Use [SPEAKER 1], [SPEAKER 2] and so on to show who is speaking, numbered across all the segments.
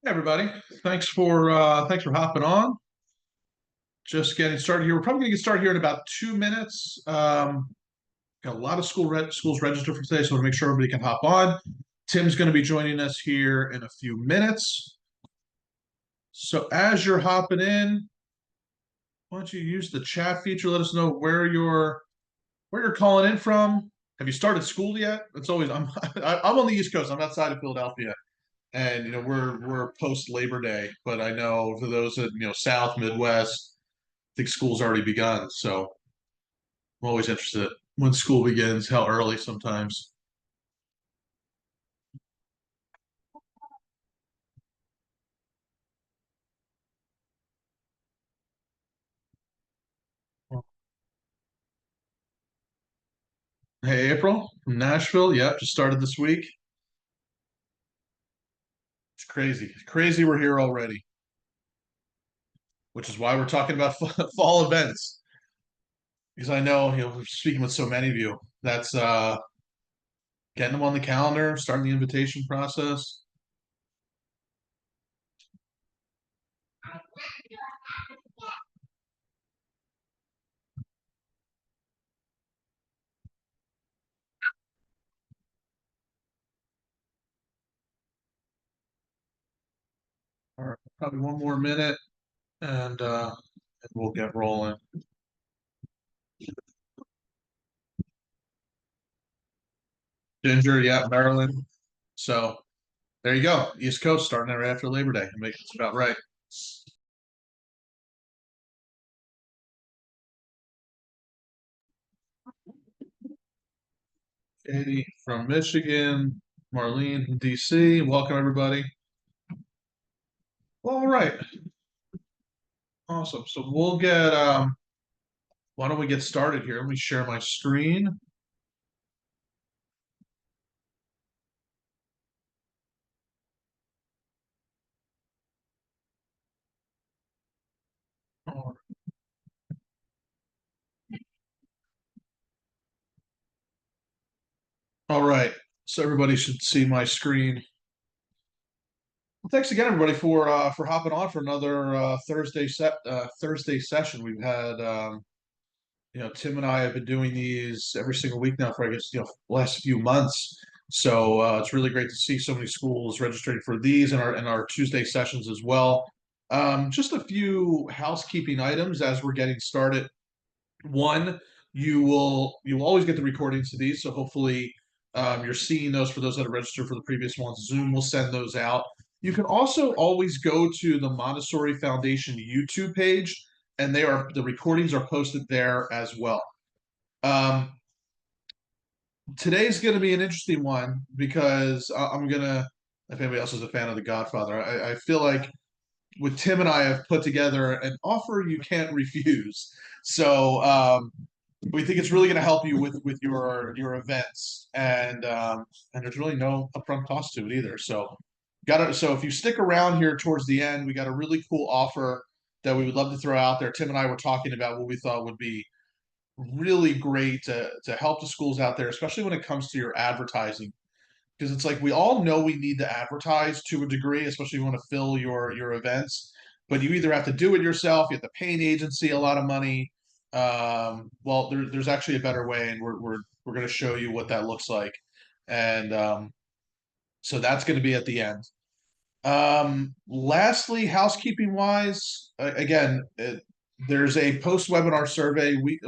[SPEAKER 1] Hey everybody, thanks for hopping on. Just getting started here. We're probably gonna get started here in about 2 minutes. Got a lot of schools registered for today, so I want to make sure everybody can hop on. Tim's going to be joining us here in a few minutes. So as you're hopping in, why don't you use the chat feature? Let us know where you're calling in from. Have you started school yet? It's always I'm on the East Coast. I'm outside of Philadelphia. And we're post Labor Day, but I know for those that South Midwest, I think school's already begun. So I'm always interested when school begins, how early sometimes. Hey, April from Nashville. Yep, just started this week. It's crazy. It's crazy we're here already, which is why we're talking about fall events. Because I know, speaking with so many of you, that's getting them on the calendar, starting the invitation process. All right, probably one more minute and we'll get rolling. Ginger, yeah, Maryland. So there you go. East Coast starting right after Labor Day. It's about right. Katie from Michigan, Marlene from DC. Welcome everybody. All right. Awesome. So we'll get why don't we get started here? Let me share my screen. All right. So everybody should see my screen. Well, thanks again, everybody, for hopping on for another Thursday session. We've had Tim and I have been doing these every single week now for I guess last few months. So it's really great to see so many schools registering for these and our Tuesday sessions as well. Just a few housekeeping items as we're getting started. One, you will always get the recordings to these, so hopefully you're seeing those for those that are registered for the previous ones. Zoom will send those out. You can also always go to the Montessori Foundation YouTube page, and the recordings are posted there as well. Um, Today's going to be an interesting one because I'm gonna. If anybody else is a fan of The Godfather, I feel like with Tim and I have put together an offer you can't refuse. So we think it's really going to help you with your events, and there's really no upfront cost to it either. So if you stick around here towards the end, we got a really cool offer that we would love to throw out there. Tim and I were talking about what we thought would be really great to help the schools out there, especially when it comes to your advertising. Because it's like we all know we need to advertise to a degree, especially if you want to fill your events. But you either have to do it yourself, you have to pay an agency a lot of money. Well, there's actually a better way, and we're going to show you what that looks like. And so that's going to be at the end. Lastly, housekeeping wise, again, there's a post webinar survey. We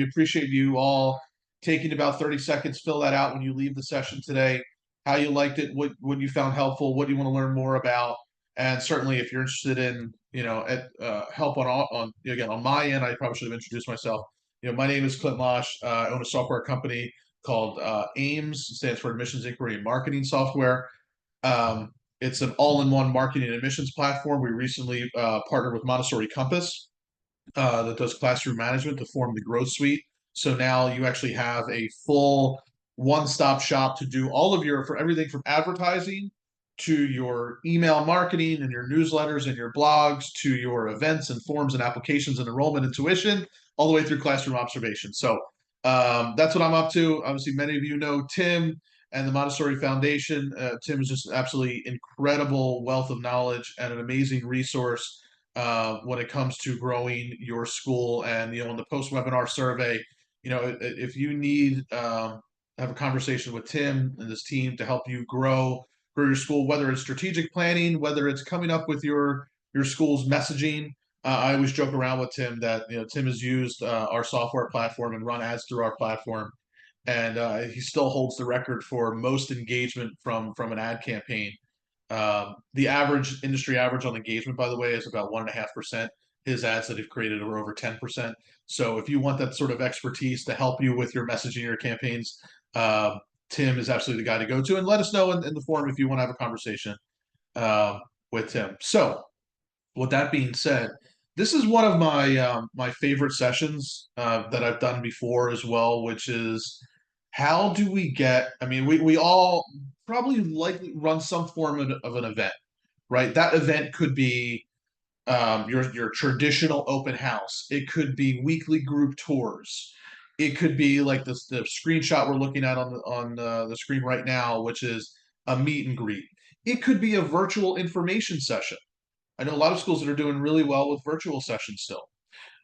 [SPEAKER 1] appreciate you all taking about 30 seconds, fill that out when you leave the session today, how you liked it, what you found helpful, what you want to learn more about. And certainly if you're interested in, help on my end, I probably should have introduced myself. My name is Clint Losh. I own a software company called AIMS, stands for Admissions Inquiry and Marketing Software. Um, it's an all-in-one marketing and admissions platform. We recently partnered with Montessori Compass that does classroom management to form the Growth Suite. So now you actually have a full one-stop shop to do all of for everything from advertising to your email marketing and your newsletters and your blogs to your events and forms and applications and enrollment and tuition, all the way through classroom observation. So that's what I'm up to. Obviously, many of you know Tim and the Montessori Foundation. Tim is just absolutely incredible wealth of knowledge and an amazing resource when it comes to growing your school. And in the post webinar survey, if you need have a conversation with Tim and his team to help you grow your school, whether it's strategic planning, whether it's coming up with your school's messaging. I always joke around with Tim that Tim has used our software platform and run ads through our platform, and he still holds the record for most engagement from an ad campaign. The average industry average on engagement, by the way, is about 1.5%. His ads that he've created are over 10%. So if you want that sort of expertise to help you with your messaging, your campaigns, Tim is absolutely the guy to go to. And let us know in the forum if you want to have a conversation with Tim. So with that being said, this is one of my favorite sessions that I've done before as well, which is how do we get? I mean, we all probably likely run some form of an event, right? That event could be your traditional open house. It could be weekly group tours. It could be like the screenshot we're looking at on the screen right now, which is a meet and greet. It could be a virtual information session. I know a lot of schools that are doing really well with virtual sessions still.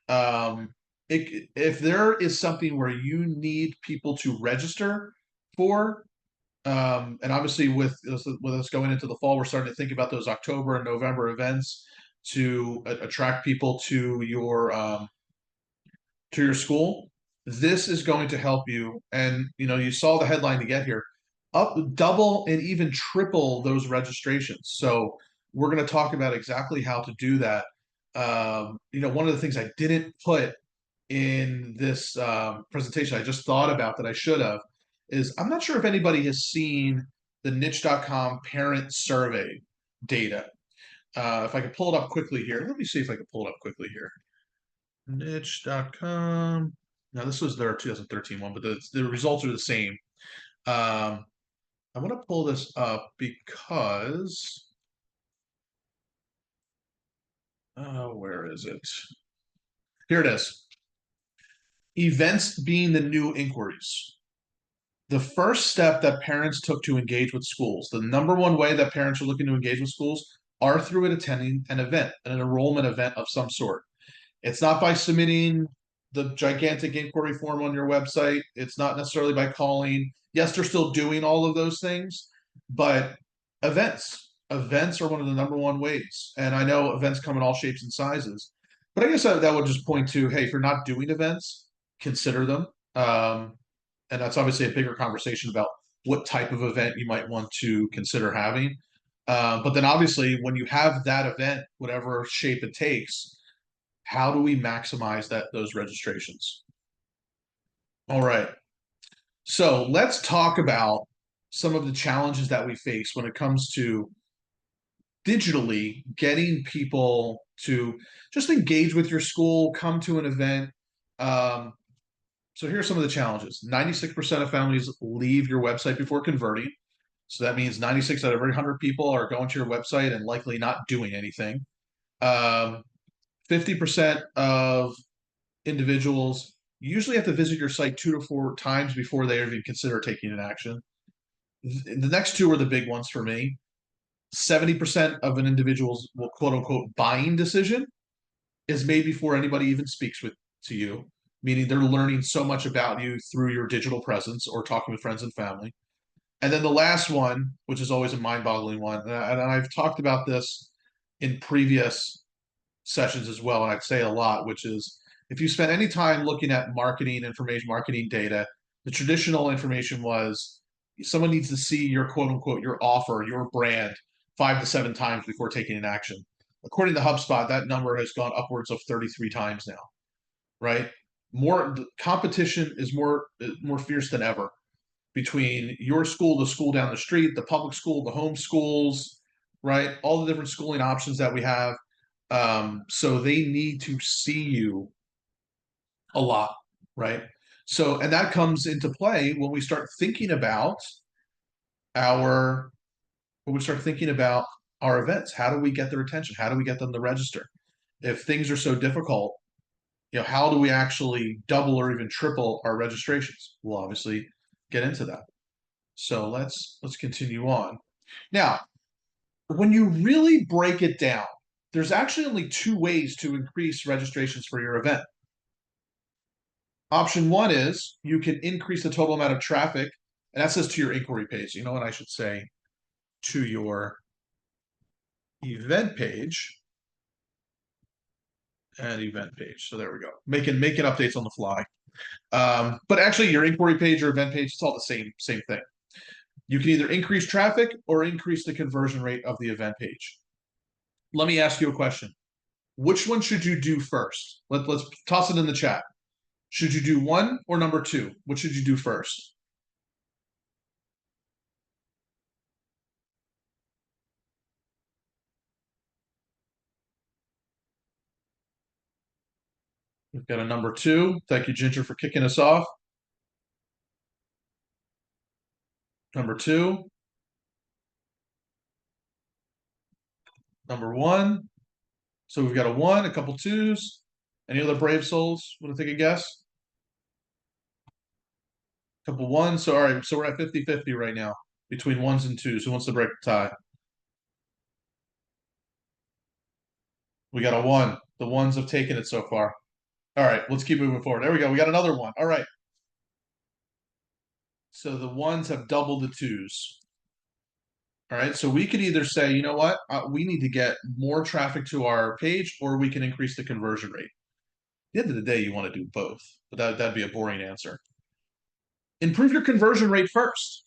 [SPEAKER 1] Um, if there is something where you need people to register for, and obviously with us going into the fall, we're starting to think about those October and November events to attract people to your school. This is going to help you, and you saw the headline to get here, up double and even triple those registrations. So we're going to talk about exactly how to do that. One of the things I didn't put in this presentation, I just thought about that I should have, is I'm not sure if anybody has seen the niche.com parent survey data. If I can pull it up quickly here. Let me see if I can pull it up quickly here. Niche.com. Now, this was their 2013 one, but the results are the same. I want to pull this up because, where is it? Here it is. Events being the new inquiries. The first step that parents took to engage with schools, the number one way that parents are looking to engage with schools are through attending an event, an enrollment event of some sort. It's not by submitting the gigantic inquiry form on your website. It's not necessarily by calling. Yes, they're still doing all of those things, but events are one of the number one ways. And I know events come in all shapes and sizes, but I guess that would just point to, hey, if you're not doing events, consider them. And that's obviously a bigger conversation about what type of event you might want to consider having. But then obviously when you have that event, whatever shape it takes, how do we maximize those registrations? All right. So let's talk about some of the challenges that we face when it comes to digitally getting people to just engage with your school, come to an event. So here's some of the challenges. 96% of families leave your website before converting. So that means 96 out of every 100 people are going to your website and likely not doing anything. 50% of individuals usually have to visit your site 2 to 4 times before they even consider taking an action. The next two are the big ones for me. 70% of an individual's quote unquote buying decision is made before anybody even speaks to you, meaning they're learning so much about you through your digital presence or talking with friends and family. And then the last one, which is always a mind-boggling one, and I've talked about this in previous sessions as well, and I'd say a lot, which is if you spend any time looking at marketing information, marketing data, the traditional information was someone needs to see your quote unquote, your offer, your brand 5 to 7 times before taking an action. According to HubSpot, that number has gone upwards of 33 times now, right? The competition is more fierce than ever between your school, the school down the street, the public school, the home schools, right? All the different schooling options that we have. So they need to see you a lot, right? So, and that comes into play when we start thinking about our events. How do we get their attention? How do we get them to register? If things are so difficult, how do we actually double or even triple our registrations? We'll obviously get into that. So let's continue on. Now, when you really break it down, there's actually only two ways to increase registrations for your event. Option one is you can increase the total amount of traffic, and that says to your inquiry page. You know what I should say? To your event page and event page. So there we go. Making updates on the fly. But actually, your inquiry page or event page, it's all the same thing. You can either increase traffic or increase the conversion rate of the event page. Let me ask you a question. Which one should you do first? Let's toss it in the chat. Should you do one or number two? What should you do first? We've got a number two. Thank you, Ginger, for kicking us off. Number two. Number one. So we've got a one, a couple twos. Any other brave souls want to take a guess? A couple ones. So all right, so we're at 50-50 right now between ones and twos. Who wants to break the tie? We got a one. The ones have taken it so far. All right, let's keep moving forward. There we go. We got another one. All right. So the ones have doubled the twos. All right. So we could either say, you know what, we need to get more traffic to our page, or we can increase the conversion rate. At the end of the day, you want to do both, but that'd be a boring answer. Improve your conversion rate first.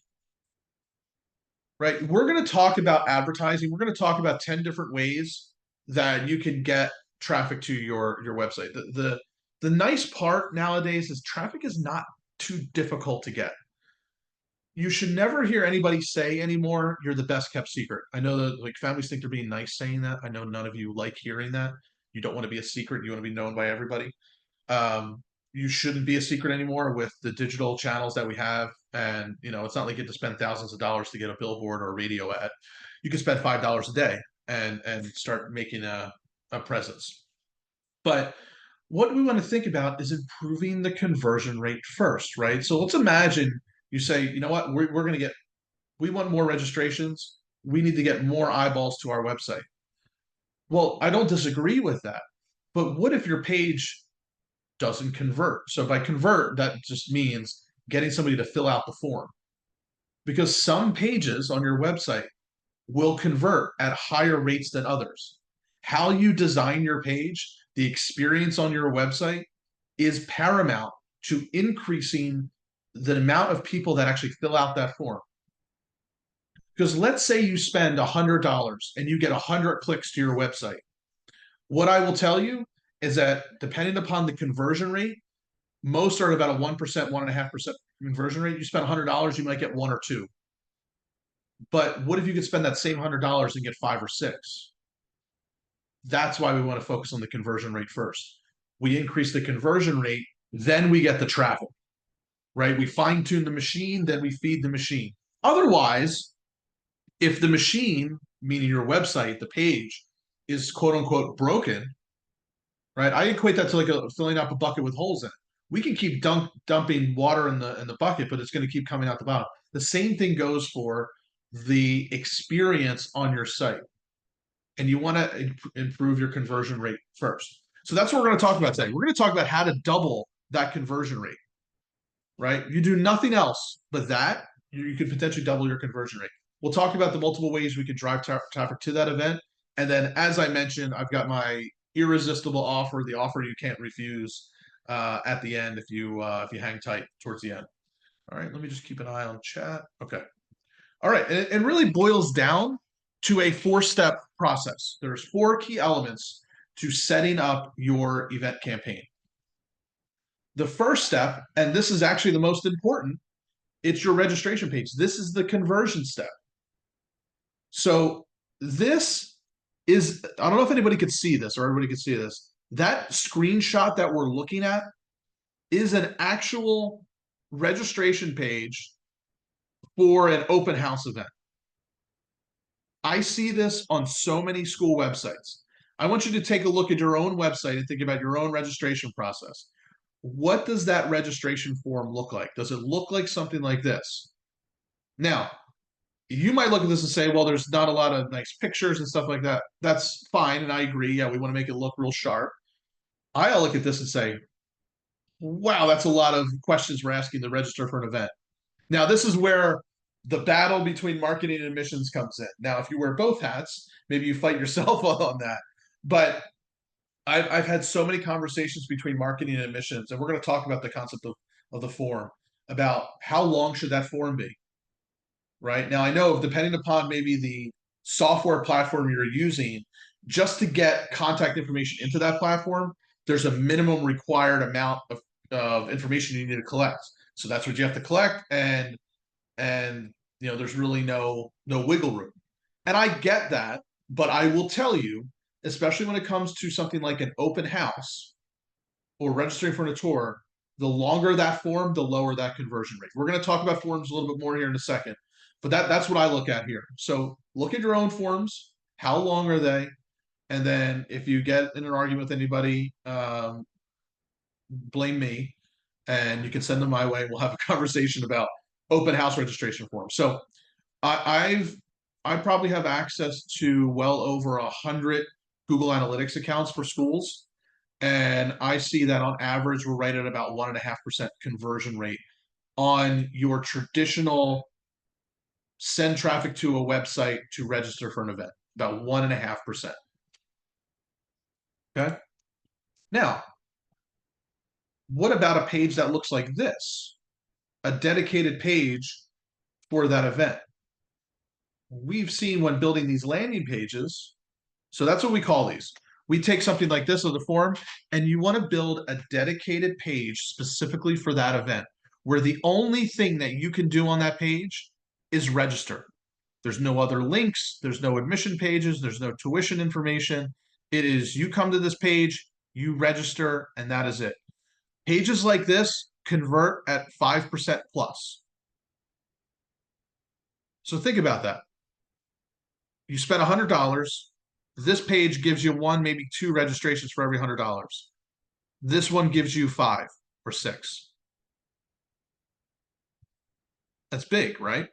[SPEAKER 1] Right. We're going to talk about advertising. We're going to talk about 10 different ways that you can get traffic to your website. The nice part nowadays is traffic is not too difficult to get. You should never hear anybody say anymore, you're the best kept secret. I know that like families think they're being nice saying that. I know none of you like hearing that. You don't want to be a secret. You want to be known by everybody. You shouldn't be a secret anymore with the digital channels that we have. And, you know, it's not like you have to spend thousands of dollars to get a billboard or a radio ad. You can spend $5 a day and start making a presence. But what we want to think about is improving the conversion rate first, right? So let's imagine you say, you know what, we're going to get, we want more registrations. We need to get more eyeballs to our website. Well, I don't disagree with that. But what if your page doesn't convert? So by convert, that just means getting somebody to fill out the form. Because some pages on your website will convert at higher rates than others. How you design your page, the experience on your website is paramount to increasing the amount of people that actually fill out that form. Because let's say you spend $100 and you get 100 clicks to your website. What I will tell you is that depending upon the conversion rate, most are at about a 1%, 1.5% conversion rate. You spend $100, you might get one or two. But what if you could spend that same $100 and get 5 or 6? That's why we want to focus on the conversion rate first. We increase the conversion rate, then we get the traffic, right? We fine tune the machine, then we feed the machine. Otherwise, if the machine, meaning your website, the page, is quote unquote broken, right? I equate that to like filling up a bucket with holes in it. We can keep dumping water in the bucket, but it's going to keep coming out the bottom. The same thing goes for the experience on your site. And you want to improve your conversion rate first. So that's what we're going to talk about today. We're going to talk about how to double that conversion rate, right? You do nothing else but that, you could potentially double your conversion rate. We'll talk about the multiple ways we could drive traffic to that event. And then, as I mentioned, I've got my irresistible offer, the offer you can't refuse at the end if you hang tight towards the end. All right, let me just keep an eye on chat. Okay. All right, and it really boils down to a 4-step process. There's 4 key elements to setting up your event campaign. The first step, and this is actually the most important, it's your registration page. This is the conversion step. So this is, I don't know if anybody could see this or everybody could see this. That screenshot that we're looking at is an actual registration page for an open house event. I see this on so many school websites. I want you to take a look at your own website and think about your own registration process. What does that registration form look like? Does it look like something like this? Now, you might look at this and say, well, there's not a lot of nice pictures and stuff like that. That's fine, and I agree. Yeah, we want to make it look real sharp. I look at this and say, wow, that's a lot of questions we're asking to register for an event. Now, this is where the battle between marketing and admissions comes in. Now, if you wear both hats, maybe you fight yourself on that. But I've had so many conversations between marketing and admissions, and we're going to talk about the concept of the form, about how long should that form be, right? Now, I know depending upon maybe the software platform you're using, just to get contact information into that platform, there's a minimum required amount of information you need to collect. So that's what you have to collect, and there's really no wiggle room. And I get that, but I will tell you, especially when it comes to something like an open house or registering for a tour, the longer that form, the lower that conversion rate. We're going to talk about forms a little bit more here in a second, but that's what I look at here. So look at your own forms. How long are they? And then if you get in an argument with anybody, blame me, and you can send them my way. We'll have a conversation about open house registration forms. So I probably have access to well over 100 Google Analytics accounts for schools, and I see that on average we're right at about 1.5% conversion rate on your traditional send traffic to a website to register for an event. About 1.5%. Okay. Now, what about a page that looks like this? A dedicated page for that event. We've seen when building these landing pages, so that's what we call these. We take something like this of the form, and you want to build a dedicated page specifically for that event, where the only thing that you can do on that page is register. There's no other links, there's no admission pages, there's no tuition information. It is, you come to this page, you register, and that is it. Pages like this convert at 5% plus. So think about that. You spent $100. This page gives you one, maybe two registrations for every $100. This one gives you 5 or 6. That's big, right?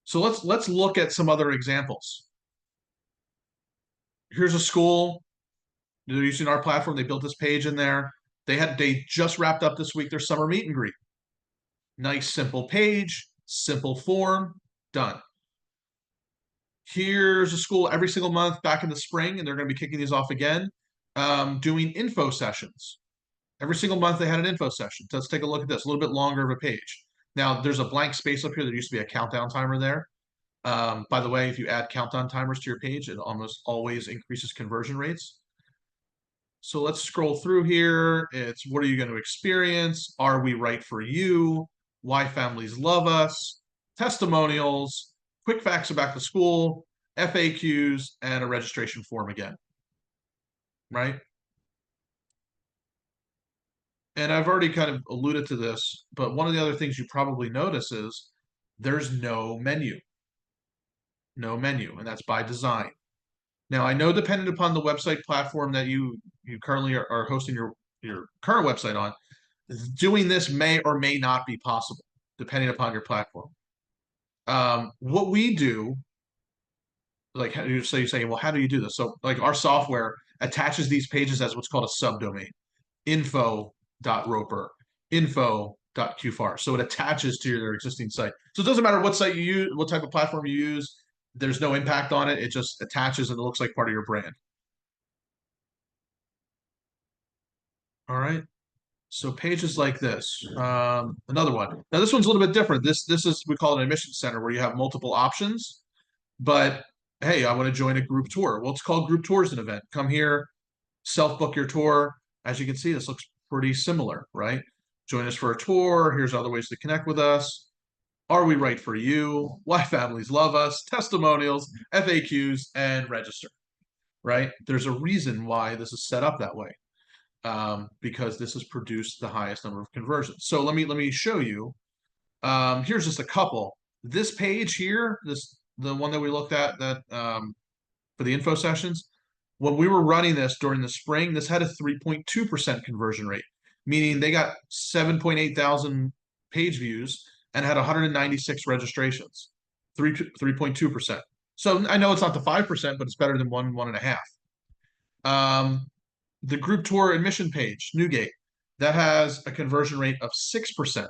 [SPEAKER 1] So let's look at some other examples. Here's a school. They're using our platform. They built this page in there. They just wrapped up this week their summer meet and greet. Nice, simple page, simple form, done. Here's a school every single month back in the spring, and they're going to be kicking these off again, doing info sessions. Every single month they had an info session. Let's take a look at this, a little bit longer of a page. Now, there's a blank space up here. There used to be a countdown timer there. By the way, if you add countdown timers to your page, it almost always increases conversion rates. So let's scroll through here. It's, what are you going to experience? Are we right for you? Why families love us? Testimonials, quick facts about the school, FAQs, and a registration form again, right? And I've already kind of alluded to this, but one of the other things you probably notice is there's no menu. No menu, and that's by design. Now, I know dependent upon the website platform that you currently are hosting your current website on, doing this may or may not be possible, depending upon your platform. What we do, like, you're saying, well, how do you do this? So, like, our software attaches these pages as what's called a subdomain, info.roper, info.qfar. So it attaches to your existing site. So it doesn't matter what site you use, what type of platform you use. There's no impact on it. It just attaches and it looks like part of your brand. All right. So pages like this. Another one. Now this one's a little bit different. This is, we call it an admission center, where you have multiple options. But hey, I want to join a group tour. Well, it's called Group Tours an event. Come here, self-book your tour. As you can see, this looks pretty similar, right? Join us for a tour. Here's other ways to connect with us. Are we right for you? Why families love us? Testimonials, FAQs, and register, right? There's a reason why this is set up that way, because this has produced the highest number of conversions. So let me show you. Here's just a couple. This page here, the one that we looked at that for the info sessions, when we were running this during the spring, this had a 3.2% conversion rate, meaning they got 7.8 thousand page views, and had 196 registrations, 3.2%. So I know it's not the 5%, but it's better than 1.5. The group tour admission page, Newgate, that has a conversion rate of 6%.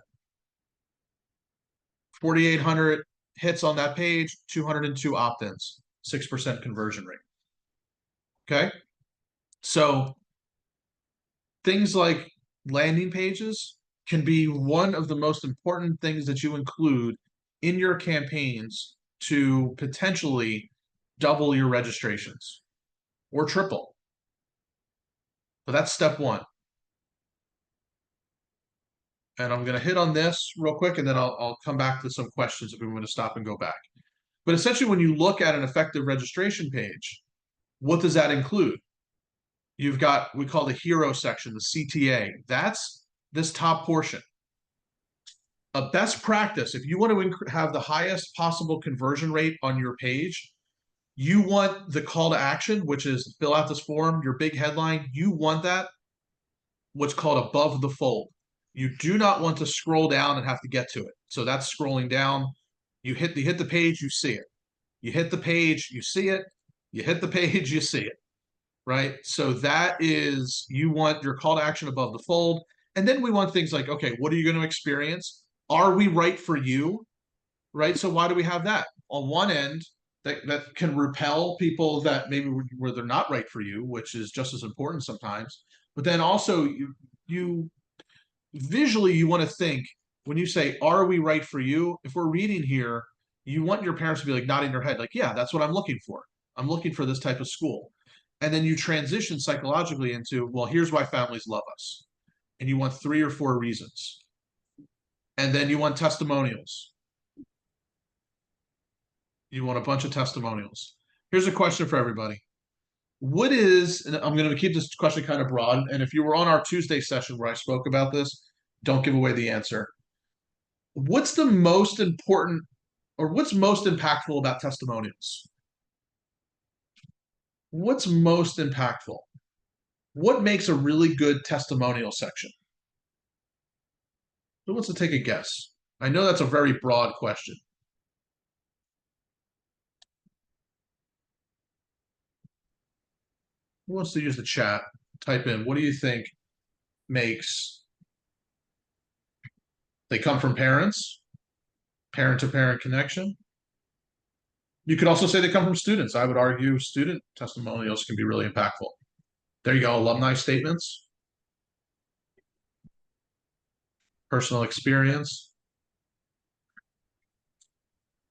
[SPEAKER 1] 4,800 hits on that page, 202 opt-ins, 6% conversion rate. Okay. So things like landing pages can be one of the most important things that you include in your campaigns to potentially double your registrations or triple. So that's step one. And I'm going to hit on this real quick, and then I'll come back to some questions if we want to stop and go back. But essentially, when you look at an effective registration page, what does that include? You've got, we call the hero section, the CTA. That's this top portion. A best practice, if you want to have the highest possible conversion rate on your page, you want the call to action, which is fill out this form, your big headline, you want that what's called above the fold. You do not want to scroll down and have to get to it. So that's scrolling down. You hit the page, you see it. You hit the page, you see it. You hit the page, you see it. Right? So that is, you want your call to action above the fold. And then we want things like, okay, what are you going to experience? Are we right for you? Right? So why do we have that? On one end, that can repel people that maybe where they're not right for you, which is just as important sometimes. But then also you visually, you want to think, when you say, are we right for you? If we're reading here, you want your parents to be like nodding their head, like, yeah, that's what I'm looking for. I'm looking for this type of school. And then you transition psychologically into, well, here's why families love us. And you want 3 or 4 reasons. And then you want testimonials. You want a bunch of testimonials. Here's a question for everybody. What is, and I'm going to keep this question kind of broad, and if you were on our Tuesday session where I spoke about this, don't give away the answer. What's the most important, or what's most impactful about testimonials? What's most impactful? What makes a really good testimonial section? Who wants to take a guess? I know that's a very broad question. Who wants to use the chat? Type in, what do you think makes, they come from parents, parent-to-parent connection. You could also say they come from students. I would argue student testimonials can be really impactful. There you go, alumni statements, personal experience.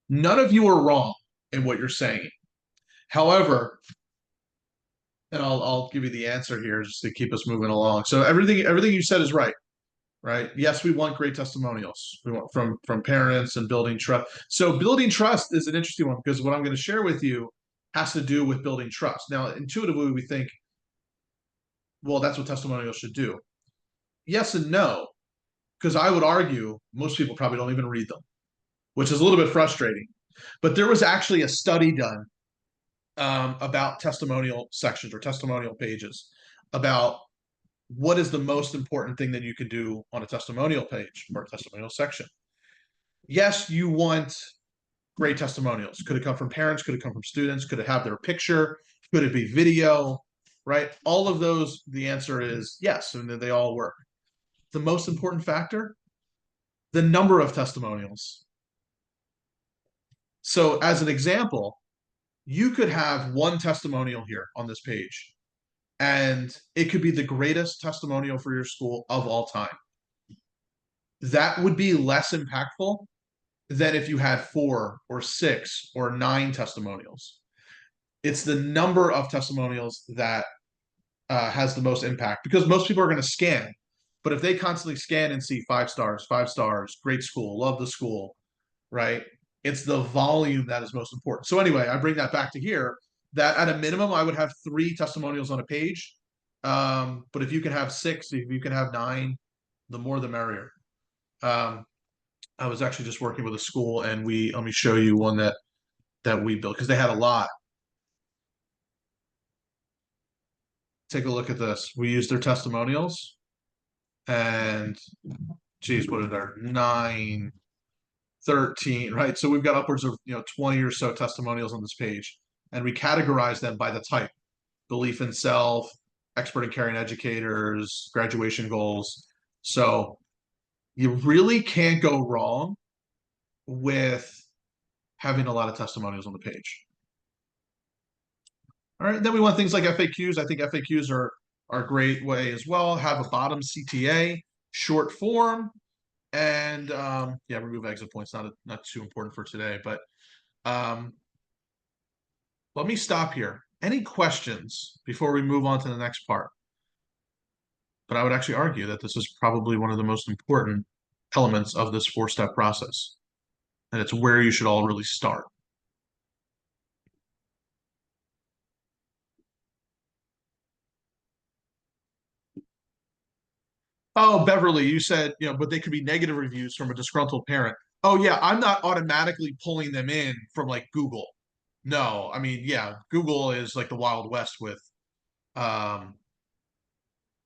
[SPEAKER 1] None of you are wrong in what you're saying. However, and I'll give you the answer here just to keep us moving along. So everything you said is right. Right? Yes, we want great testimonials. We want from parents and building trust. So building trust is an interesting one because what I'm going to share with you has to do with building trust. Now, intuitively, we think, well, that's what testimonials should do. Yes and no, because I would argue most people probably don't even read them, which is a little bit frustrating. But there was actually a study done about testimonial sections or testimonial pages about what is the most important thing that you can do on a testimonial page or a testimonial section. Yes, you want great testimonials. Could it come from parents? Could it come from students? Could it have their picture? Could it be video? Right? All of those, the answer is yes, and they all work. The most important factor, the number of testimonials. So as an example, you could have one testimonial here on this page, and it could be the greatest testimonial for your school of all time. That would be less impactful than if you had 4 or 6 or 9 testimonials. It's the number of testimonials that has the most impact because most people are going to scan. But if they constantly scan and see 5 stars, 5 stars, great school, love the school, right? It's the volume that is most important. So anyway, I bring that back to here that at a minimum, I would have 3 testimonials on a page. But if you can have 6, if you can have 9, the more the merrier. I was actually just working with a school and let me show you one that we built because they had a lot. Take a look at this. We used their testimonials and geez, what are there? 9. 13, right? So we've got upwards of 20 or so testimonials on this page, and we categorize them by the type: belief in self, expert in caring educators, graduation goals. So you really can't go wrong with having a lot of testimonials on the page. All right, then we want things like FAQs. I think FAQs are a great way as well. Have a bottom CTA, short form, and yeah, remove exit points. Not too important for today, but let me stop here. Any questions before we move on to the next part? But I would actually argue that this is probably one of the most important elements of this 4-step process, and it's where you should all really start. Oh, Beverly, you said, but they could be negative reviews from a disgruntled parent. Oh, yeah, I'm not automatically pulling them in from like Google. No, I mean, yeah, Google is like the Wild West um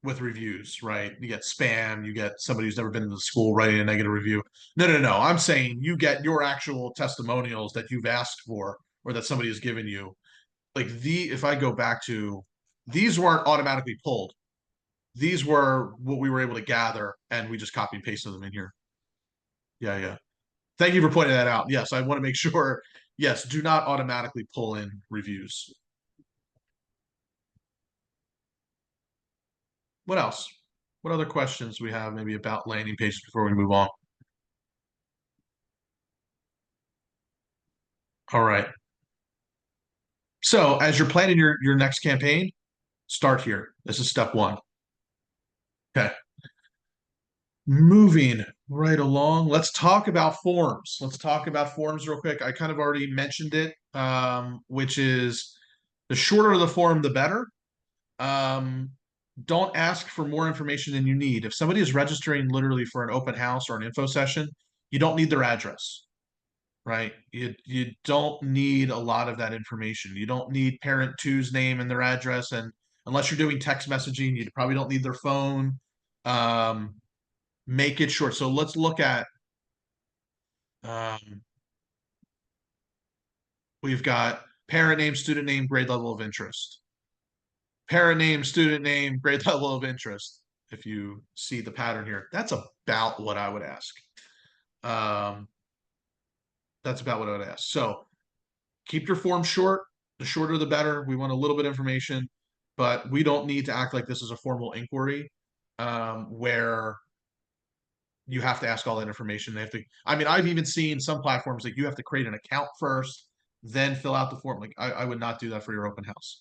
[SPEAKER 1] with reviews, right? You get spam, you get somebody who's never been to the school writing a negative review. No. I'm saying you get your actual testimonials that you've asked for or that somebody has given you. Like if I go back to, these weren't automatically pulled. These were what we were able to gather, and we just copy and pasted them in here. Yeah. Thank you for pointing that out. Yes, I want to make sure. Yes, do not automatically pull in reviews. What else? What other questions we have maybe about landing pages before we move on? All right. So as you're planning your next campaign, start here. This is step one. Okay. Moving right along, let's talk about forms. Let's talk about forms real quick. I kind of already mentioned it, which is the shorter the form, the better. Don't ask for more information than you need. If somebody is registering literally for an open house or an info session, you don't need their address, right? You don't need a lot of that information. You don't need parent two's name and their address, and unless you're doing text messaging, you probably don't need their phone. Make it short. So let's look at um, we've got parent name, student name, grade level of interest. Parent name, student name, grade level of interest. If you see the pattern here, that's about what I would ask. That's about what I would ask. So keep your form short. The shorter, the better. We want a little bit of information, but we don't need to act like this is a formal inquiry where you have to ask all that information. They have to. I mean, I've even seen some platforms that you have to create an account first, then fill out the form. Like I would not do that for your open house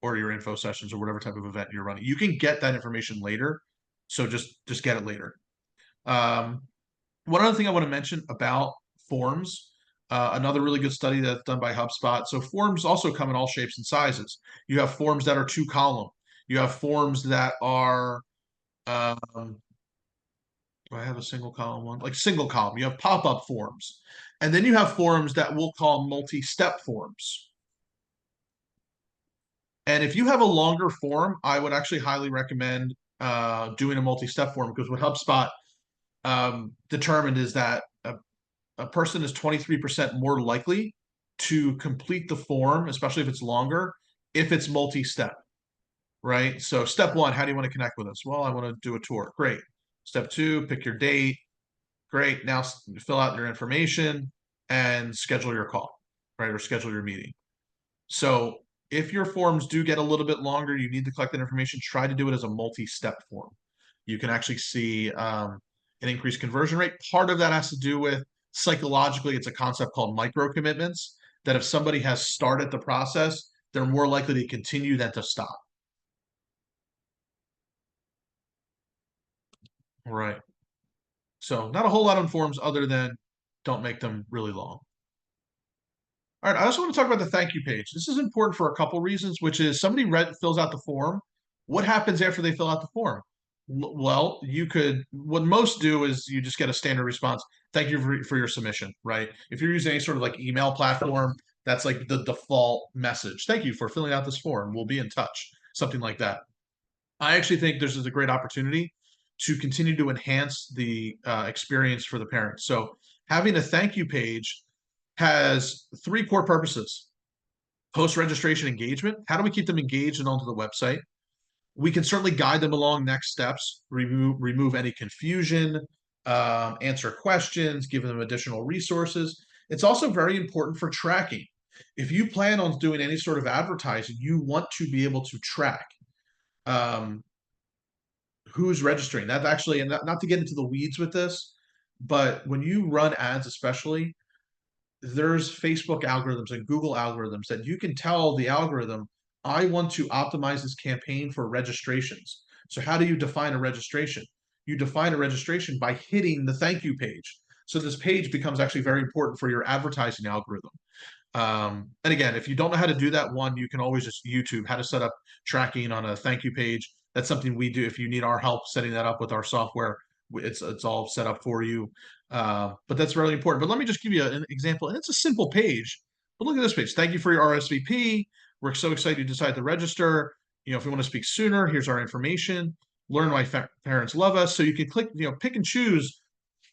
[SPEAKER 1] or your info sessions or whatever type of event you're running. You can get that information later, so just get it later. One other thing I want to mention about forms, another really good study that's done by HubSpot. So forms also come in all shapes and sizes. You have forms that are 2-column. You have forms that are, do I have a single column one? Like single column. You have pop-up forms. And then you have forms that we'll call multi-step forms. And if you have a longer form, I would actually highly recommend doing a multi-step form, because what HubSpot determined is that a person is 23% more likely to complete the form, especially if it's longer, if it's multi-step, right? So step one, how do you want to connect with us? Well, I want to do a tour. Great. Step two, pick your date. Great. Now fill out your information and schedule your call, right? Or schedule your meeting. So if your forms do get a little bit longer, you need to collect that information, try to do it as a multi-step form. You can actually see an increased conversion rate. Part of that has to do with psychologically, it's a concept called micro commitments, that if somebody has started the process, they're more likely to continue than to stop. All right. So not a whole lot on forms other than don't make them really long. All right, I also want to talk about the thank you page. This is important for a couple reasons, which is somebody fills out the form. What happens after they fill out the form? Well, what most do is you just get a standard response. Thank you for your submission, right? If you're using any sort of like email platform, that's like the default message. Thank you for filling out this form. We'll be in touch, something like that. I actually think this is a great opportunity to continue to enhance the experience for the parents. So having a thank you page has three core purposes. Post-registration engagement. How do we keep them engaged and onto the website? We can certainly guide them along next steps, remove any confusion, answer questions, give them additional resources. It's also very important for tracking. If you plan on doing any sort of advertising, you want to be able to track um, who's registering. That's actually, and not to get into the weeds with this, but when you run ads, especially, there's Facebook algorithms and Google algorithms that you can tell the algorithm, I want to optimize this campaign for registrations. So how do you define a registration? You define a registration by hitting the thank you page. So this page becomes actually very important for your advertising algorithm. And again, if you don't know how to do that, one, you can always just YouTube how to set up tracking on a thank you page. That's something we do. If you need our help setting that up with our software, it's all set up for you. But that's really important. But let me just give you an example. And it's a simple page. But look at this page. Thank you for your RSVP. We're so excited you decided to register. If you want to speak sooner, here's our information. Learn why parents love us. So you can click, pick and choose.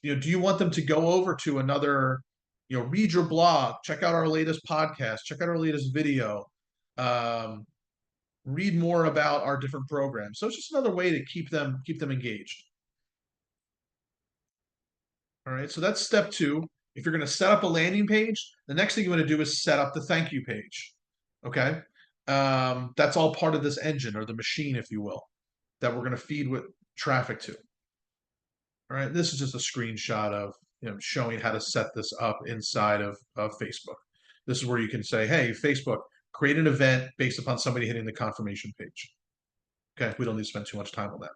[SPEAKER 1] Do you want them to go over to another, read your blog, check out our latest podcast, check out our latest video, read more about our different programs. So it's just another way to keep them engaged. All right, so that's step two. If you're going to set up a landing page, the next thing you want to do is set up the thank you page. Okay, that's all part of this engine or the machine, if you will, that we're going to feed with traffic to. All right, this is just a screenshot of showing how to set this up inside of Facebook. This is where you can say, hey, Facebook, create an event based upon somebody hitting the confirmation page. Okay, we don't need to spend too much time on that.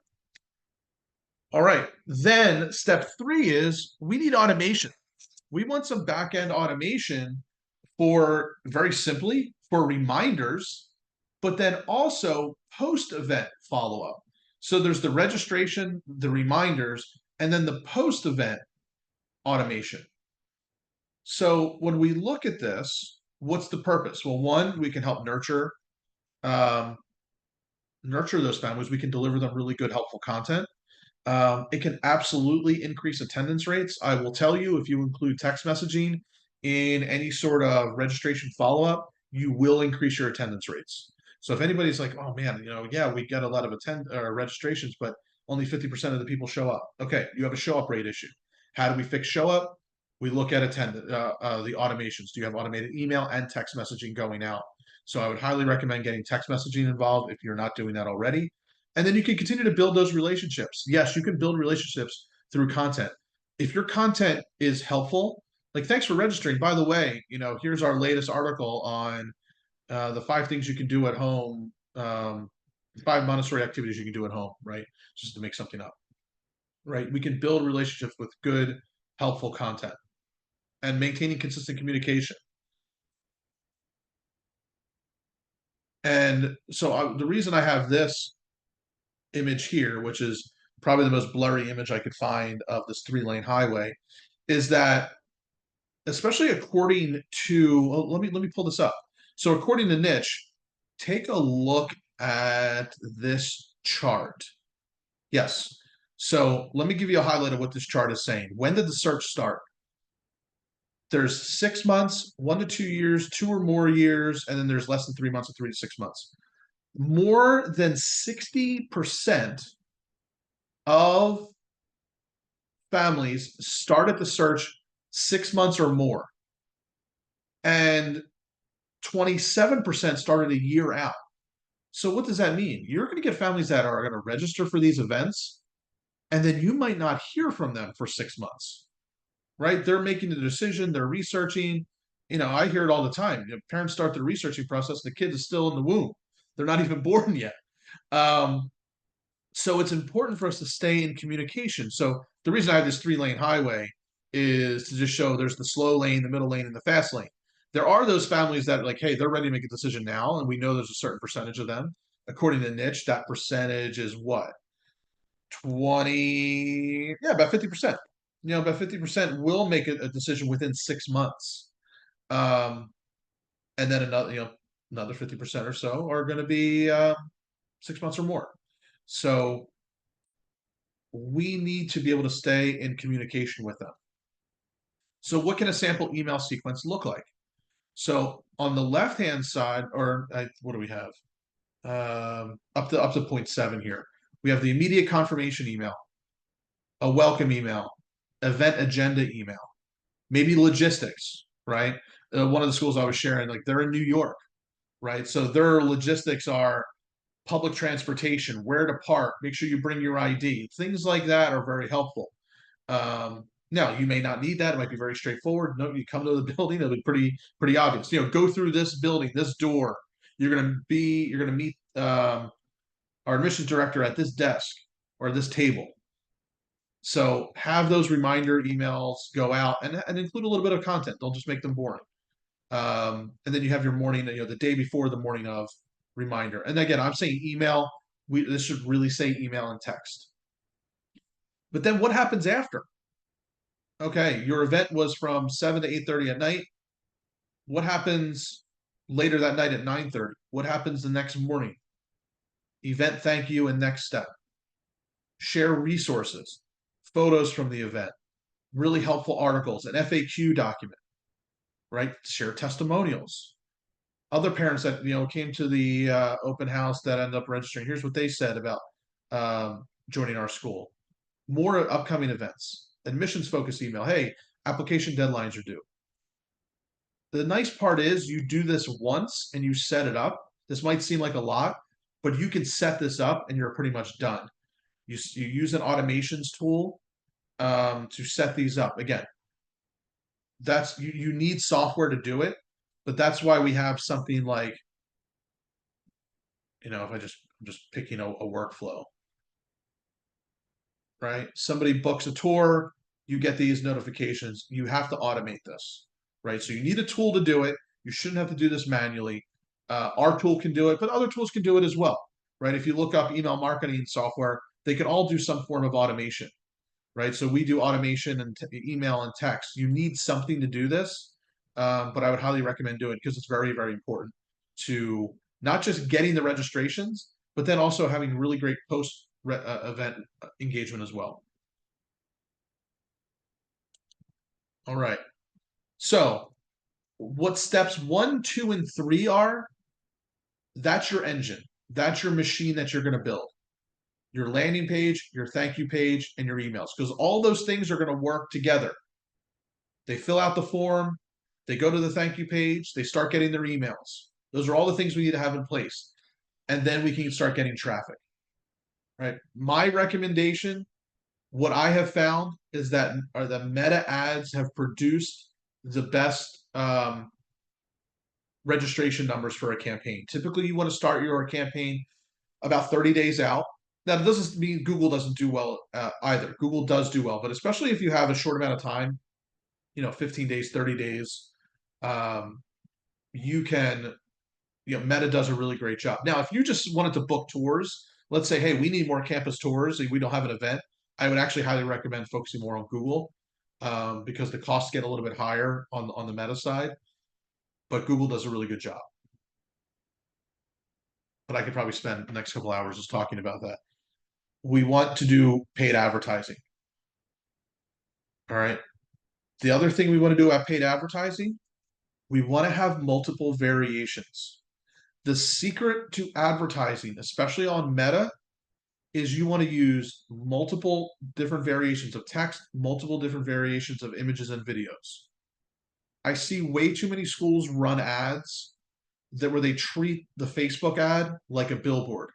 [SPEAKER 1] All right, then step three is we need automation. We want some back-end automation for, very simply, for reminders, but then also post-event follow-up. So there's the registration, the reminders, and then the post-event automation. So when we look at this, what's the purpose? Well, one, we can help nurture those families. We can deliver them really good, helpful content. It can absolutely increase attendance rates. I will tell you, if you include text messaging in any sort of registration follow-up, you will increase your attendance rates. So if anybody's like, oh man, yeah, we get a lot of registrations, but only 50% of the people show up. Okay, you have a show-up rate issue. How do we fix show-up? We look at the automations. Do you have automated email and text messaging going out? So I would highly recommend getting text messaging involved if you're not doing that already. And then you can continue to build those relationships. Yes, you can build relationships through content. If your content is helpful, like thanks for registering. By the way, here's our latest article on the 5 things you can do at home, 5 Montessori activities you can do at home, right? Just to make something up, right? We can build relationships with good, helpful content and maintaining consistent communication. And so the reason I have this image here, which is probably the most blurry image I could find of this 3-lane highway, is that especially according to, let me pull this up. So according to Niche, take a look at this chart. Yes. So let me give you a highlight of what this chart is saying. When did the search start? There's 6 months, 1 to 2 years, 2 or more years, and then there's less than 3 months and 3 to 6 months. More than 60% of families started the search 6 months or more, and 27% started a year out. So what does that mean? You're going to get families that are going to register for these events, and then you might not hear from them for 6 months, right? They're making the decision, they're researching. I hear it all the time. Parents start the researching process, the kid is still in the womb. They're not even born yet. So it's important for us to stay in communication. So the reason I have this 3-lane highway is to just show there's the slow lane, the middle lane, and the fast lane. There are those families that are like, hey, they're ready to make a decision now, and we know there's a certain percentage of them. According to Niche, that percentage is what? 20, yeah, about 50%. About 50% will make a decision within 6 months. And then another 50% or so are going to be 6 months or more. So we need to be able to stay in communication with them. So what can a sample email sequence look like? So on the left-hand side, or what do we have? Up to point 7 here. We have the immediate confirmation email, a welcome email, event agenda email, maybe logistics, right? One of the schools I was sharing, like they're in New York, right? So their logistics are public transportation, where to park, make sure you bring your ID. Things like that are very helpful. Now you may not need that. It might be very straightforward. No, you come to the building, it'll be pretty obvious. Go through this building, this door. You're gonna meet our admissions director at this desk or this table. So have those reminder emails go out and include a little bit of content. Don't just make them boring. And then you have your morning, the day before the morning of reminder. And again, I'm saying email. This should really say email and text. But then what happens after? Okay, your event was from 7 to 8:30 at night. What happens later that night at 9:30? What happens the next morning? Event thank you and next step. Share resources, photos from the event, really helpful articles, an FAQ document, right? Share testimonials. Other parents that came to the open house that ended up registering. Here's what they said about joining our school. More upcoming events. Admissions focused email. Hey, application deadlines are due. The nice part is you do this once and you set it up. This might seem like a lot, but you can set this up and you're pretty much done. You use an automations tool to set these up. Again, that's you need software to do it, but that's why we have something like, if I'm just picking a workflow, right? Somebody books a tour, you get these notifications. You have to automate this, right? So you need a tool to do it. You shouldn't have to do this manually. Our tool can do it, but other tools can do it as well, right? If you look up email marketing software, they can all do some form of automation, right? So we do automation and email and text. You need something to do this, but I would highly recommend doing it because it's very, very important to not just getting the registrations, but then also having really great post event engagement as well. All right. So what steps 1, 2, and 3 are, that's your engine. That's your machine that you're going to build. Your landing page, your thank you page, and your emails, because all those things are going to work together. They fill out the form, they go to the thank you page, they start getting their emails. Those are all the things we need to have in place. And then we can start getting traffic, right? My recommendation, what I have found is that the meta ads have produced the best registration numbers for a campaign. Typically, you want to start your campaign about 30 days out. Now, that doesn't mean Google doesn't do well either. Google does do well, but especially if you have a short amount of time, 15 days, 30 days, you can, Meta does a really great job. Now, if you just wanted to book tours, let's say, hey, we need more campus tours, we don't have an event, I would actually highly recommend focusing more on Google because the costs get a little bit higher on the Meta side, but Google does a really good job. But I could probably spend the next couple hours just talking about that. We want to do paid advertising. All right. The other thing we want to do about paid advertising, we want to have multiple variations. The secret to advertising, especially on Meta, is you want to use multiple different variations of text, multiple different variations of images and videos. I see way too many schools run ads where they treat the Facebook ad like a billboard.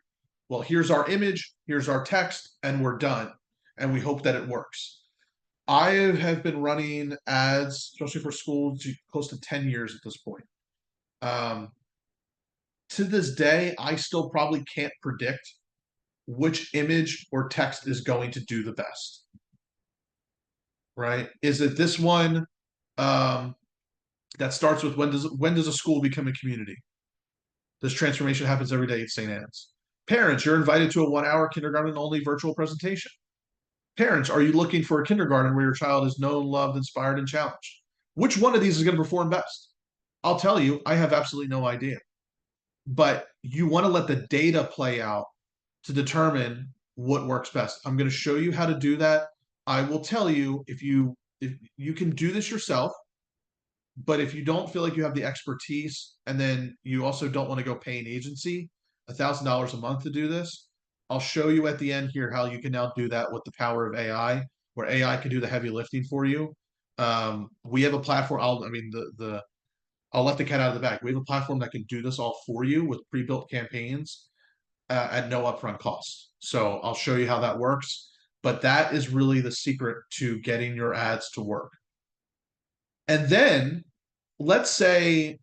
[SPEAKER 1] Well, here's our image, here's our text, and we're done. And we hope that it works. I have been running ads, especially for schools, close to 10 years at this point. To this day, I still probably can't predict which image or text is going to do the best. Right? Is it this one that starts with when does a school become a community? This transformation happens every day at St. Anne's. Parents, you're invited to a 1-hour kindergarten-only virtual presentation. Parents, are you looking for a kindergarten where your child is known, loved, inspired, and challenged? Which one of these is going to perform best? I'll tell you, I have absolutely no idea. But you want to let the data play out to determine what works best. I'm going to show you how to do that. I will tell you, if you if you can do this yourself, but if you don't feel like you have the expertise, and then you also don't want to go pay an agency $1,000 a month to do this, I'll show you at the end here how you can now do that with the power of AI, where AI can do the heavy lifting for you. We have a platform. I mean, I'll let the cat out of the bag. We have a platform that can do this all for you with pre-built campaigns at no upfront cost. So I'll show you how that works. But that is really the secret to getting your ads to work. And then let's say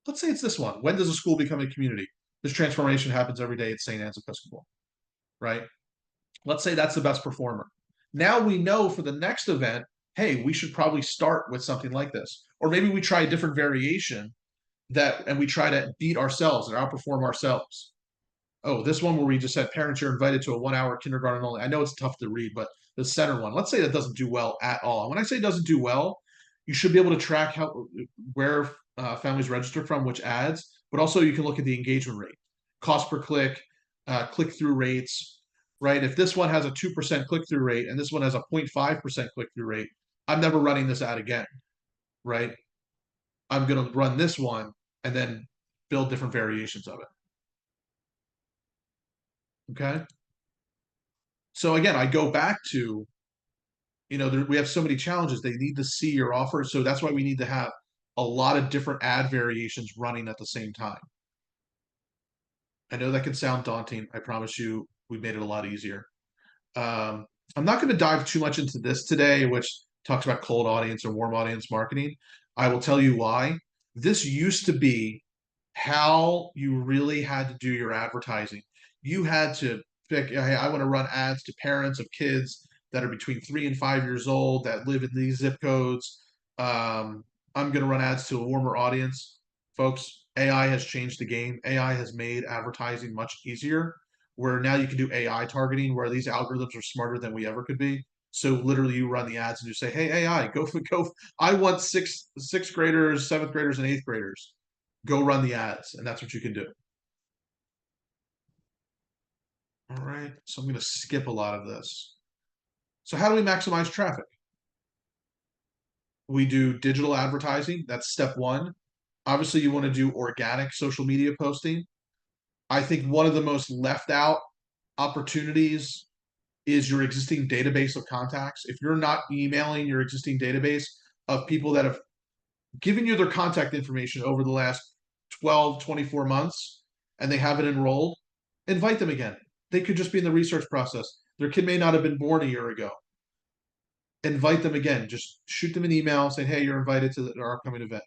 [SPEAKER 1] it's this one. When does a school become a community? This transformation happens every day at St. Anne's Episcopal, right? Let's say that's the best performer. Now we know for the next event, hey, we should probably start with something like this. Or maybe we try a different variation and we try to beat ourselves and outperform ourselves. Oh, this one where we just said parents are invited to a 1 hour kindergarten only. I know it's tough to read, but the center one, let's say that doesn't do well at all. And when I say doesn't do well, you should be able to track where families register from, which ads, but also you can look at the engagement rate, cost per click, click-through rates, right? If this one has a 2% click-through rate and this one has a 0.5% click-through rate, I'm never running this ad again, right? I'm going to run this one and then build different variations of it. Okay. So again, I go back to, we have so many challenges. They need to see your offer. So that's why we need to have a lot of different ad variations running at the same time. I know that can sound daunting. I promise you, we made it a lot easier. I'm not going to dive too much into this today, which talks about cold audience or warm audience marketing. I will tell you why. This used to be how you really had to do your advertising. You had to pick, hey, I want to run ads to parents of kids that are between 3 and 5 years old that live in these zip codes. I'm going to run ads to a warmer audience. Folks, AI has changed the game. AI has made advertising much easier, where now you can do AI targeting, where these algorithms are smarter than we ever could be. So literally you run the ads and you say, hey, AI, go. I want sixth graders, seventh graders, and eighth graders. Go run the ads. And that's what you can do. All right. So I'm going to skip a lot of this. So how do we maximize traffic? We do digital advertising. That's step one. Obviously, you want to do organic social media posting. I think one of the most left out opportunities is your existing database of contacts. If you're not emailing your existing database of people that have given you their contact information over the last 12, 24 months, and they haven't enrolled, invite them again. They could just be in the research process. Their kid may not have been born a year ago. Invite them again. Just shoot them an email saying, hey, you're invited to our upcoming event.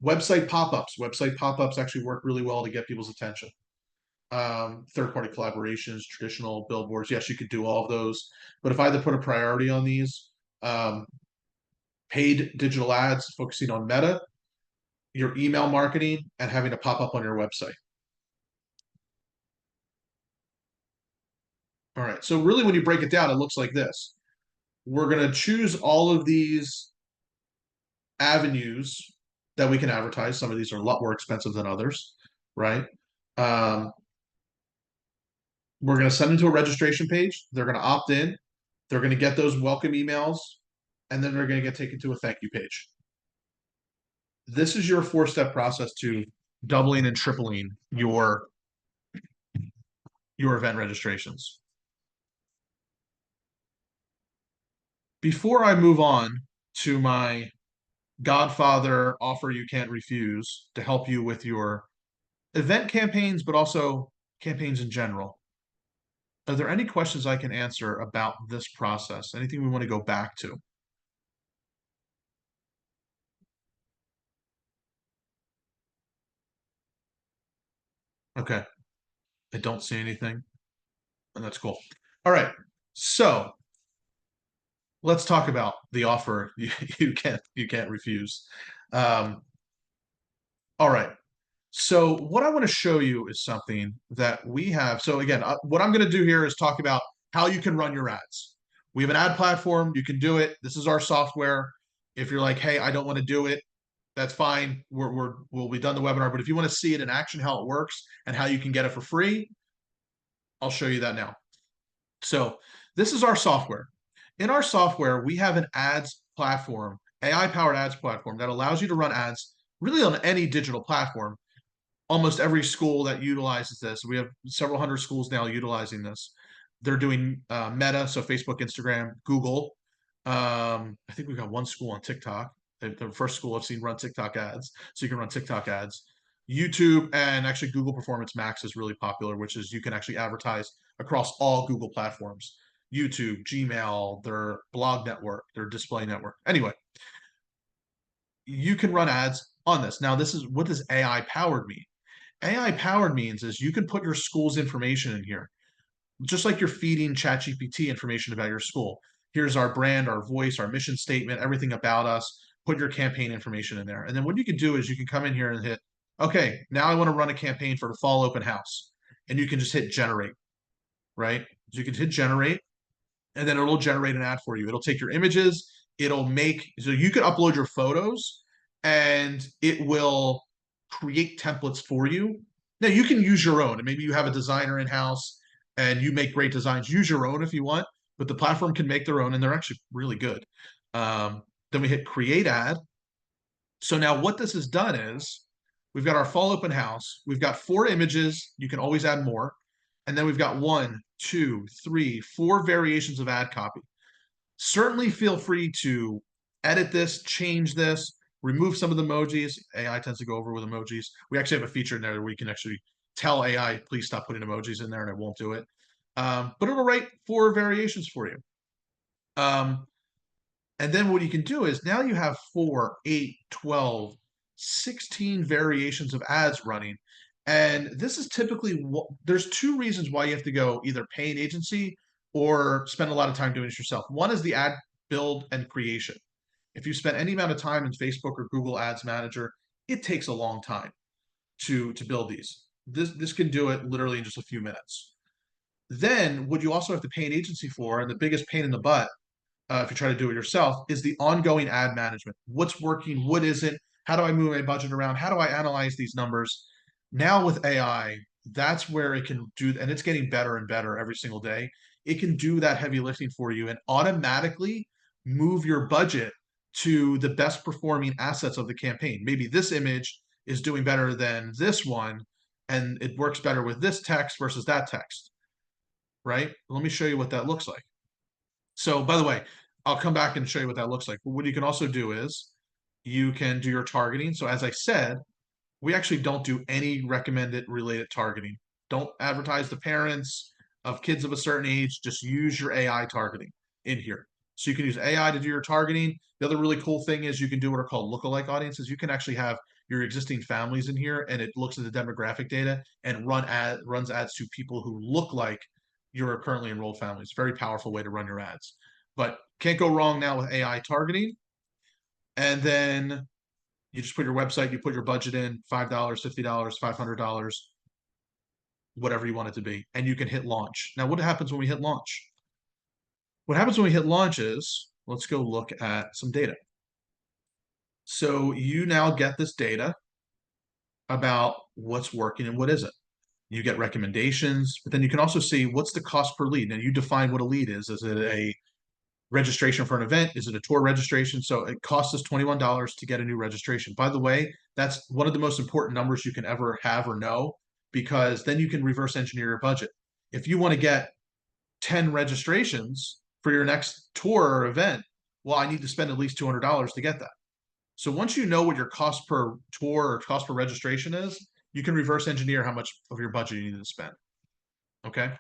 [SPEAKER 1] Website pop-ups. Website pop-ups actually work really well to get people's attention. Third-party collaborations, traditional billboards. Yes, you could do all of those. But if I had to put a priority on these, paid digital ads focusing on meta, your email marketing, and having a pop-up on your website. All right. So really, when you break it down, it looks like this. We're going to choose all of these avenues that we can advertise. Some of these are a lot more expensive than others, right? We're going to send them to a registration page. They're going to opt in. They're going to get those welcome emails, and then they're going to get taken to a thank you page. This is your 4-step process to doubling and tripling your event registrations. Before I move on to my Godfather offer you can't refuse to help you with your event campaigns, but also campaigns in general, are there any questions I can answer about this process? Anything we want to go back to? Okay. I don't see anything, and that's cool. All right. So let's talk about the offer you can't refuse. All right. So what I want to show you is something that we have. So again, what I'm going to do here is talk about how you can run your ads. We have an ad platform. You can do it. This is our software. If you're like, hey, I don't want to do it, that's fine. We'll be done the webinar. But if you want to see it in action, how it works and how you can get it for free, I'll show you that now. So this is our software. In our software, we have an ads platform, AI-powered ads platform that allows you to run ads really on any digital platform. Almost every school that utilizes this, we have several hundred schools now utilizing this. They're doing Meta, so Facebook, Instagram, Google. I think we've got one school on TikTok. The first school I've seen run TikTok ads, so you can run TikTok ads. YouTube and actually Google Performance Max is really popular, which is you can actually advertise across all Google platforms. YouTube, Gmail, their blog network, their display network. Anyway, you can run ads on this. Now, this is what does AI powered mean? AI powered means is you can put your school's information in here, just like you're feeding ChatGPT information about your school. Here's our brand, our voice, our mission statement, everything about us. Put your campaign information in there. And then what you can do is you can come in here and hit, okay, now I want to run a campaign for the fall open house. And you can just hit generate, right? So you can hit generate, and then it'll generate an ad for you. It'll take your images, it'll make, so you can upload your photos, and it will create templates for you. Now you can use your own, and maybe you have a designer in-house and you make great designs. Use your own if you want, but the platform can make their own, and they're actually really good. Then we hit create ad. So now what this has done is we've got our fall open house. We've got 4 images. You can always add more. And then we've got 1, 2, 3, 4 variations of ad copy. Certainly feel free to edit this, change this, remove some of the emojis. AI tends to go over with emojis. We actually have a feature in there where we can actually tell AI, please stop putting emojis in there, and it won't do it. But it'll write 4 variations for you. And then what you can do is now you have 4, 8, 12, 16 variations of ads running. And this is typically, there's 2 reasons why you have to go either pay an agency or spend a lot of time doing it yourself. One is the ad build and creation. If you spend any amount of time in Facebook or Google Ads Manager, it takes a long time to build these. This can do it literally in just a few minutes. Then what you also have to pay an agency for, and the biggest pain in the butt, if you try to do it yourself, is the ongoing ad management. What's working? What isn't? How do I move my budget around? How do I analyze these numbers? Now with AI, that's where it can do, and it's getting better and better every single day. It can do that heavy lifting for you and automatically move your budget to the best performing assets of the campaign. Maybe this image is doing better than this one, and it works better with this text versus that text, right? Let me show you what that looks like. So by the way, I'll come back and show you what that looks like. But what you can also do is you can do your targeting. So as I said, we actually don't do any recommended related targeting. Don't advertise to parents of kids of a certain age. Just use your AI targeting in here. So you can use AI to do your targeting. The other really cool thing is you can do what are called lookalike audiences. You can actually have your existing families in here, and it looks at the demographic data and runs ads to people who look like your currently enrolled families. Very powerful way to run your ads. But can't go wrong now with AI targeting. And then you just put your website, you put your budget in, $5, $50, $500, whatever you want it to be, and you can hit launch. Now, what happens when we hit launch? What happens when we hit launch is, let's go look at some data. So you now get this data about what's working and what isn't. You get recommendations, but then you can also see what's the cost per lead. Now you define what a lead is. Is it a registration for an event? Is it a tour registration? So it costs us $21 to get a new registration. By the way, that's one of the most important numbers you can ever have or know, because then you can reverse engineer your budget. If you want to get 10 registrations for your next tour or event, well, I need to spend at least $200 to get that. So once you know what your cost per tour or cost per registration is, you can reverse engineer how much of your budget you need to spend. Okay.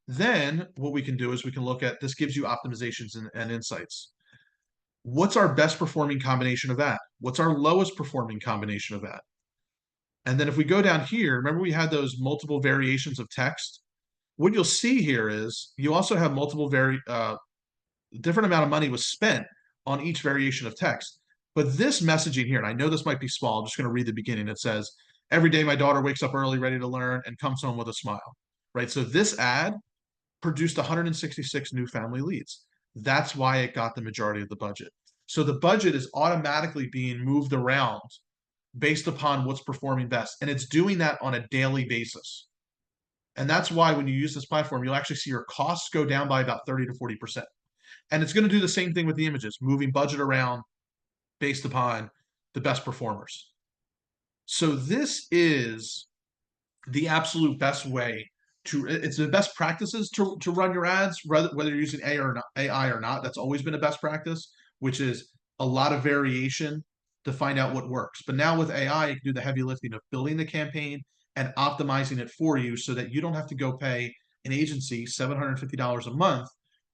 [SPEAKER 1] Then what we can do is we can look at, this gives you optimizations and insights. What's our best performing combination of that? What's our lowest performing combination of that? And then if we go down here, remember we had those multiple variations of text? What you'll see here is you also have multiple different amount of money was spent on each variation of text. But this messaging here, and I know this might be small, I'm just going to read the beginning. It says, every day my daughter wakes up early, ready to learn, and comes home with a smile, right? So this ad produced 166 new family leads. That's why it got the majority of the budget. So the budget is automatically being moved around based upon what's performing best. And it's doing that on a daily basis. And that's why when you use this platform, you'll actually see your costs go down by about 30 to 40%. And it's going to do the same thing with the images, moving budget around based upon the best performers. So this is the absolute best way it's the best practices to run your ads, whether you're using AI or not. That's always been a best practice, which is a lot of variation to find out what works. But now with AI, you can do the heavy lifting of building the campaign and optimizing it for you so that you don't have to go pay an agency $750 a month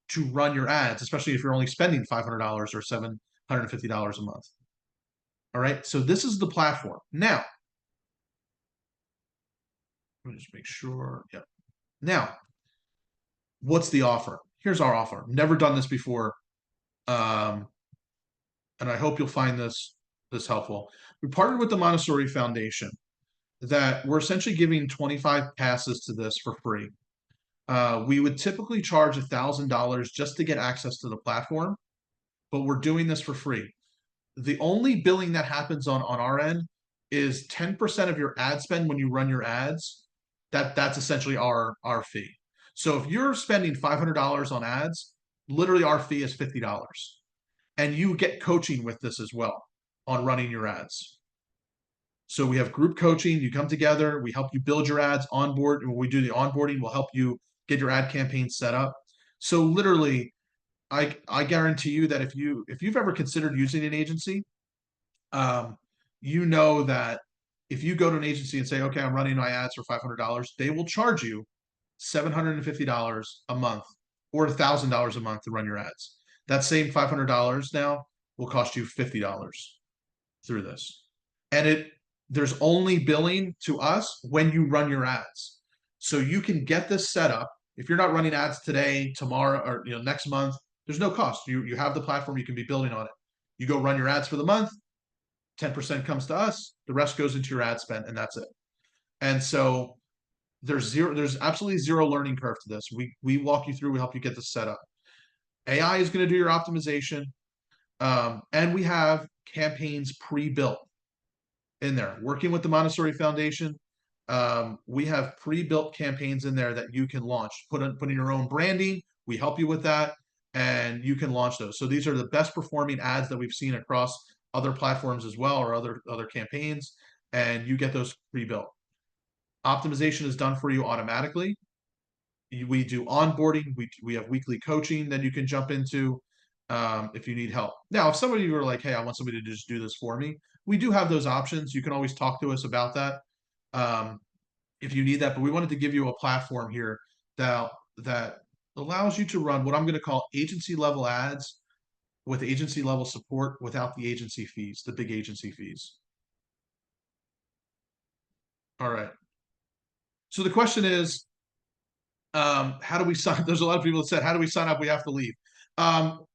[SPEAKER 1] to run your ads, especially if you're only spending $500 or $750 a month. All right, so this is the platform. Now, let me just make sure. Yep. Now, what's the offer? Here's our offer. Never done this before, and I hope you'll find this helpful. We partnered with the Montessori Foundation that we're essentially giving 25 passes to this for free. We would typically charge $1,000 just to get access to the platform, but we're doing this for free. The only billing that happens on our end is 10% of your ad spend when you run your ads. That's essentially our fee. So if you're spending $500 on ads, literally our fee is $50. And you get coaching with this as well on running your ads. So we have group coaching. You come together, we help you build your ads, onboard. When we do the onboarding, we'll help you get your ad campaign set up. So literally, I guarantee you that if you've ever considered using an agency, you know that if you go to an agency and say, okay, I'm running my ads for $500, they will charge you $750 a month or $1,000 a month to run your ads. That same $500 now will cost you $50 through this. And there's only billing to us when you run your ads. So you can get this set up. If you're not running ads today, tomorrow, or next month, there's no cost. You have the platform, you can be building on it. You go run your ads for the month, 10% comes to us, the rest goes into your ad spend, and that's it. And so there's absolutely zero learning curve to this. We walk you through, we help you get this set up. AI is going to do your optimization, and we have campaigns pre-built in there. Working with the Montessori Foundation, we have pre-built campaigns in there that you can launch. Put in your own branding. We help you with that, and you can launch those. So these are the best performing ads that we've seen across other platforms as well, or other campaigns, and you get those pre-built. Optimization is done for you automatically. We do onboarding. We have weekly coaching that you can jump into if you need help. Now, if some of you are like, hey, I want somebody to just do this for me, we do have those options. You can always talk to us about that if you need that. But we wanted to give you a platform here that allows you to run what I'm going to call agency level ads with agency level support without the agency fees, the big agency fees. All right. So the question is, how do we sign? There's a lot of people that said, how do we sign up? We have to leave.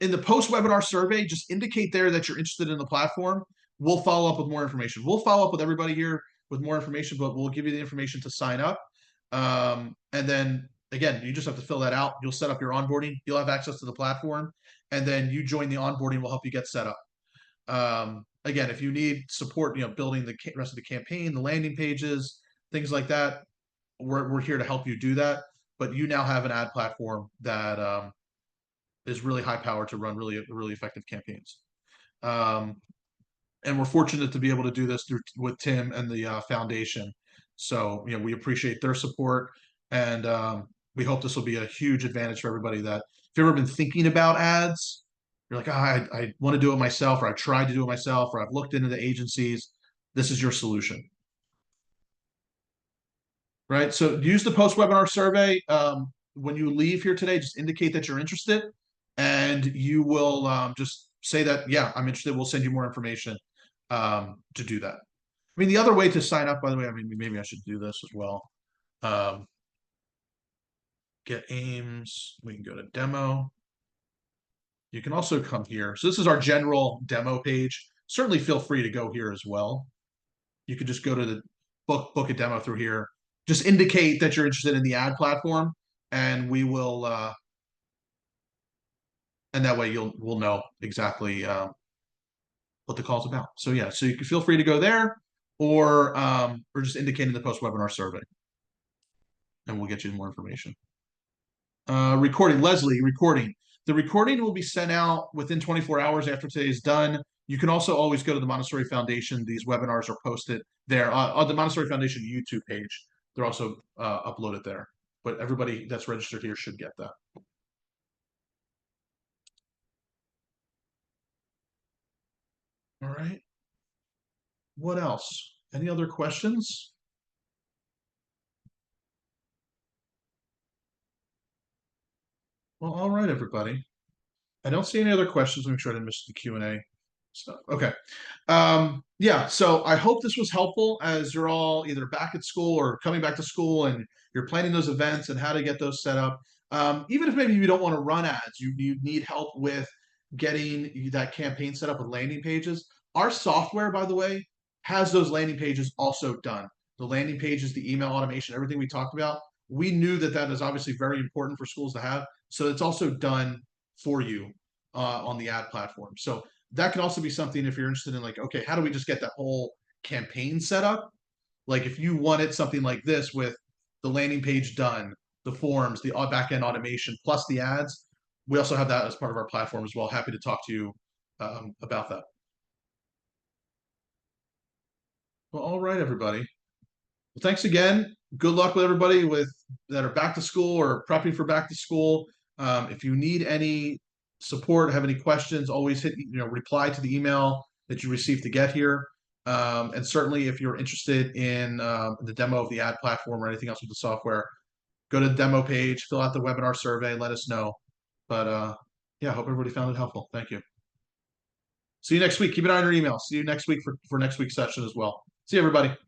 [SPEAKER 1] In the post-webinar survey, just indicate there that you're interested in the platform. We'll follow up with more information. We'll follow up with everybody here with more information, but we'll give you the information to sign up. And then, again, you just have to fill that out. You'll set up your onboarding. You'll have access to the platform. And then you join the onboarding. We'll help you get set up. Again, if you need support, building the rest of the campaign, the landing pages, things like that, we're here to help you do that. But you now have an ad platform that is really high powered to run really effective campaigns. And we're fortunate to be able to do this with Tim and the foundation. So we appreciate their support, and we hope this will be a huge advantage for everybody. That if you've ever been thinking about ads, you're like, I want to do it myself, or I tried to do it myself, or I've looked into the agencies. This is your solution. Right. So use the post-webinar survey. When you leave here today, just indicate that you're interested, and you will just say that, yeah, I'm interested. We'll send you more information to do that. I mean, the other way to sign up, by the way, I mean, maybe I should do this as well. Get aims. We can go to demo. You can also come here. So this is our general demo page. Certainly feel free to go here as well. You could just go to the book a demo through here. Just indicate that you're interested in the ad platform, and we will, and that way we'll know exactly what the call's about. So yeah, so you can feel free to go there, or just indicate in the post-webinar survey, and we'll get you more information. Recording, Leslie, recording. The recording will be sent out within 24 hours after today is done. You can also always go to the Montessori Foundation. These webinars are posted there on the Montessori Foundation YouTube page. They're also uploaded there. But everybody that's registered here should get that. All right. What else? Any other questions? Well, all right, everybody. I don't see any other questions. Make sure I didn't miss the Q&A stuff. Okay. Yeah, so I hope this was helpful as you're all either back at school or coming back to school and you're planning those events and how to get those set up. Even if maybe you don't want to run ads, you need help with getting that campaign set up with landing pages. Our software, by the way, has those landing pages also done. The landing pages, the email automation, everything we talked about. We knew that that is obviously very important for schools to have. So it's also done for you on the ad platform. So that can also be something if you're interested in like, okay, how do we just get that whole campaign set up? Like if you wanted something like this with the landing page done, the forms, the back-end automation, plus the ads, we also have that as part of our platform as well. Happy to talk to you about that. Well, all right, everybody. Well, thanks again. Good luck with everybody that are back to school or prepping for back to school. If you need any support, have any questions, always reply to the email that you received to get here. And certainly if you're interested in the demo of the ad platform or anything else with the software, go to the demo page, fill out the webinar survey, let us know. But yeah, I hope everybody found it helpful. Thank you. See you next week. Keep an eye on your email. See you next week for next week's session as well. See you, everybody.